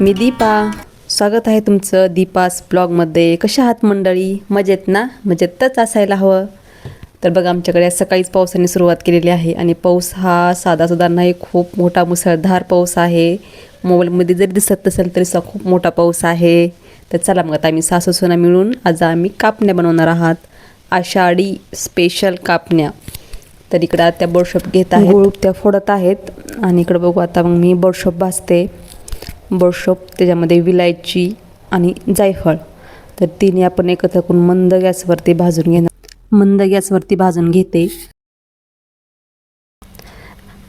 मी दीपा. स्वागत आहे तुमचं दीपास ब्लॉगमध्ये. कशा आहात मंडळी? मजेत ना? मजेतच असायला हवं. तर बघा, आमच्याकडे सकाळीच पावसाने सुरुवात केलेली आहे आणि पाऊस हा साधासुद्धा नाही, खूप मोठा मुसळधार पाऊस आहे. मोबाईलमध्ये जरी दिसत नसेल तरी सुद्धा खूप मोठा पाऊस आहे. तर चला मग आता आम्ही सासू सुना मिळून आज आम्ही कापण्या बनवणार आहात. आषाढी स्पेशल कापण्या. तर इकडं आता बडशोप घेत आहेत, गुळ त्या फोडत आहेत आणि इकडं बघू आता मग मी बडशोप भाजते. बडशोप, त्याच्यामध्ये विलायची आणि जायफळ, तर तिन्ही आपण एकत्र करून मंद गॅसवरती भाजून भाजून घेते.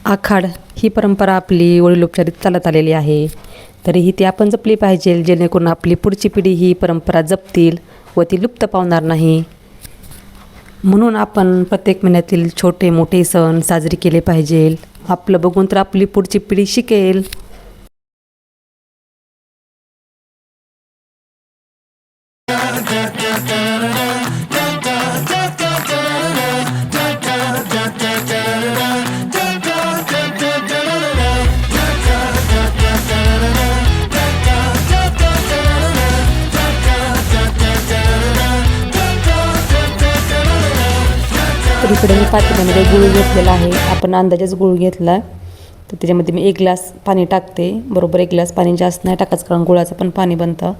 आखाड ही परंपरा आपली वडिलोपचारित चालत आलेली आहे, तरीही ती आपण जपली पाहिजे, जेणेकरून आपली पुढची पिढी ही परंपरा जपतील व ती लुप्त पावणार नाही. म्हणून आपण प्रत्येक महिन्यातील छोटे मोठे सण साजरे केले पाहिजे. आपलं बघून तर आपली पुढची पिढी शिकेल. तर इकडे मी पातेल्यामध्ये गूळ घेतलेला आहे. आपण अंदाजेच गूळ घेतला, तर त्याच्यामध्ये मी 1 ग्लास पाणी टाकते. बरोबर 1 ग्लास पाणी, जास्त नाही टाकायचं कारण गुळाचं पण पाणी बनतं.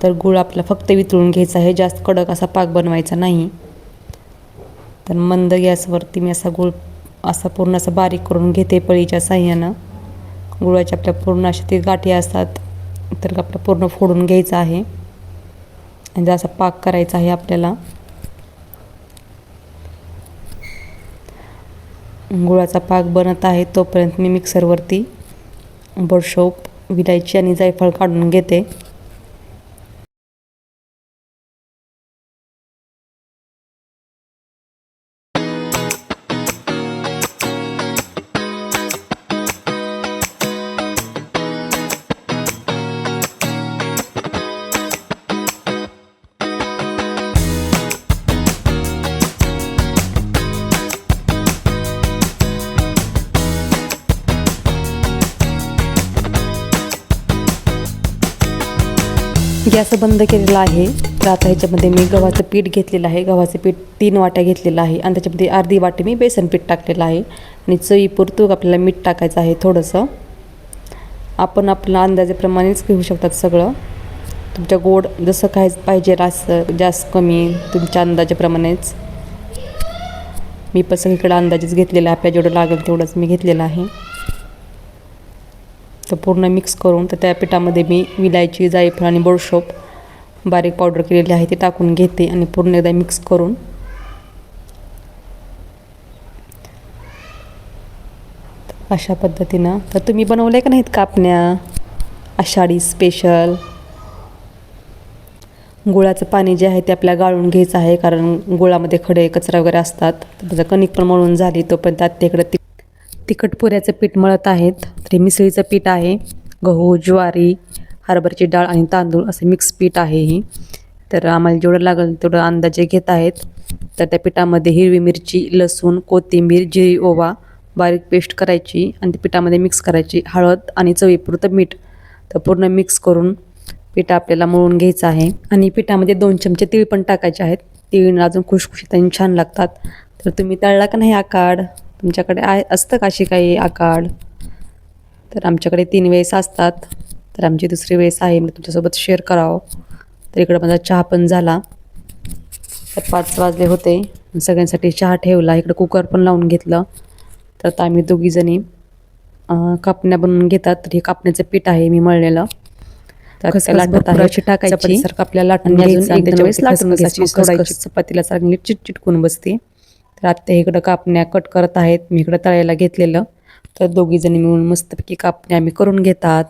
तर गूळ आपला फक्त वितळून घ्यायचा आहे, जास्त कडक असा पाक बनवायचा नाही. तर मंद गॅसवरती मी असा गूळ असा पूर्ण असा बारीक करून घेते पळीच्या साह्यानं. गुळाच्या आपल्या पूर्ण अशा ते गाठी असतात, तर आपलं पूर्ण फोडून घ्यायचं आहे आणि असा पाक करायचा आहे आपल्याला. गुळाचा पाक बनत आहे तोपर्यंत मी मिक्सरवरती बडशोप, विलायची आणि जायफळ काढून घेते. गॅस बंद केलेला आहे. तर आता ह्याच्यामध्ये मी गव्हाचं पीठ घेतलेलं आहे. गव्हाचं पीठ 3 वाट्या घेतलेलं आहे आणि त्याच्यामध्ये अर्धी वाटी मी बेसन पीठ टाकलेलं आहे आणि चवीपुरतं आपल्याला मीठ टाकायचं आहे थोडंसं. आपण आपल्या अंदाजाप्रमाणेच घेऊ शकतात सगळं. तुमच्या गोड जसं काय पाहिजे, असं जास्त कमी तुमच्या अंदाजाप्रमाणेच. मी पण सगळीकडे अंदाजेच घेतलेला आहे, आपल्या जेवढं लागेल तेवढंच मी घेतलेलं आहे. तर पूर्ण मिक्स करून तर त्या पिठामध्ये मी विलायची, जायफळ आणि बडशोप बारीक पावडर केलेली आहे ते टाकून घेते आणि पूर्ण एकदा मिक्स करून अशा पद्धतीनं. तर तुम्ही बनवले का नाहीत कापण्या आषाढी स्पेशल? गुळाचं पाणी जे आहे ते आपल्याला गाळून घ्यायचं आहे, कारण गुळामध्ये खडे कचरा वगैरे असतात. तर त्याचं कणिक पण मळून झाली, तोपर्यंत आत्याकडे तिखट पुऱ्याचं पीठ मळत आहेत. तर हे मिसळीचं पीठ आहे. गहू, ज्वारी, हरभऱ्याची डाळ आणि तांदूळ असं मिक्स पीठ आहे ही. तर आम्हाला जेवढं लागेल तेवढं अंदाजे घेत आहेत. तर त्या पिठामध्ये हिरवी मिरची, लसूण, कोथिंबीर, जिरी, ओवा बारीक पेस्ट करायची आणि त्या पिठामध्ये मिक्स करायची. हळद आणि चवीपुरतं मीठ. तर पूर्ण मिक्स करून पीठ आपल्याला मळून घ्यायचं आहे आणि पिठामध्ये 2 चमचे तीळ पण टाकायचे आहेत. तीळ अजून खुशखुशीत आणि छान लागतात. तर तुम्ही तळला का नाही आकाड? तुमच्याकडे असतं का अशी काही आकाड? तर आमच्याकडे 3 वेळेस असतात. तर आमची दुसरी वेळेस आहे, मी तुमच्यासोबत शेअर करावं. तर इकडं माझा चहा पण झाला. तर 5 वाजले होते, सगळ्यांसाठी चहा ठेवला. इकडं कुकर पण लावून घेतलं. तर आता आम्ही दोघीजणी कापण्या बनवून घेतात. तर हे कापण्याचं पीठ आहे मी मळलेलं. तर लाटत टाकायची सारखं आपल्याला लाटून घ्यायचं आणि त्याच्यावेळेस लाटून घ्यायची. चपातीला चांगली चिटचिटकून बसते. तर आत्ता इकडं कापण्या कट करत आहेत, मी इकडं तळायला घेतलेलं. तर दोघीजणी मिळून मस्तपैकी कापण्या आम्ही करून घेतात.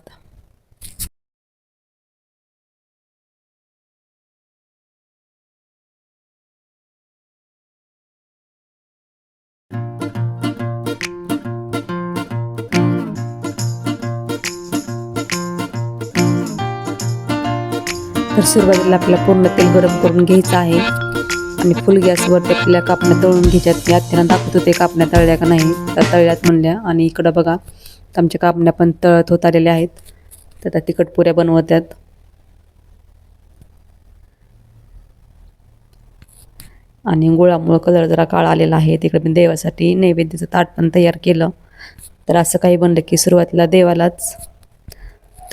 तर सुरुवातीला आपल्याला पूर्ण तेल गरम करून घ्यायचं आहे आणि फुल गॅसवरती आपल्या कापण्या तळून घ्यायच्यात. यात त्यांना दाखवत होते कापण्या तळल्या का नाही, तर तळल्यात म्हणल्या. आणि इकडं बघा, तर आमच्या कापण्या पण तळत होत आलेल्या आहेत. तर त्या तिखट पुऱ्या बनवत्यात. आणि गुळामुळं कलर जरा काळा आलेला आहे. तिकडे मी देवासाठी नैवेद्याचं ताट पण तयार केलं. तर असं काही बनलं की सुरुवातीला देवालाच,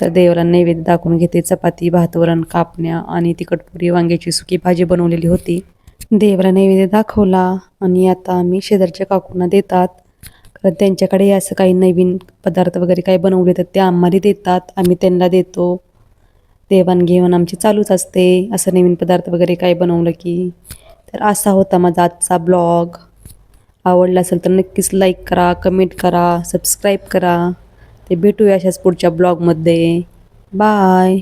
तर देवाला नैवेद्य दाखवून घेते. चपाती, भात, वरण, कापण्या आणि तिखटपुरी, वांग्याची सुकी भाजी बनवलेली होती. देवाला नैवेद्य दाखवला आणि आता आम्ही शेजारच्या काकूंना देतात. कारण त्यांच्याकडे असं काही नवीन पदार्थ वगैरे काही बनवले तर ते आम्हाला देतात, आम्ही त्यांना देतो. देवाणघेवाण आमची चालूच असते असं नवीन पदार्थ वगैरे काही बनवलं की. तर असा होता माझा आजचा ब्लॉग. आवडला असेल तर नक्कीच लाईक करा, कमेंट करा, सबस्क्राईब करा. ते भेटूया अशाच पुढच्या ब्लॉगमध्ये. बाय.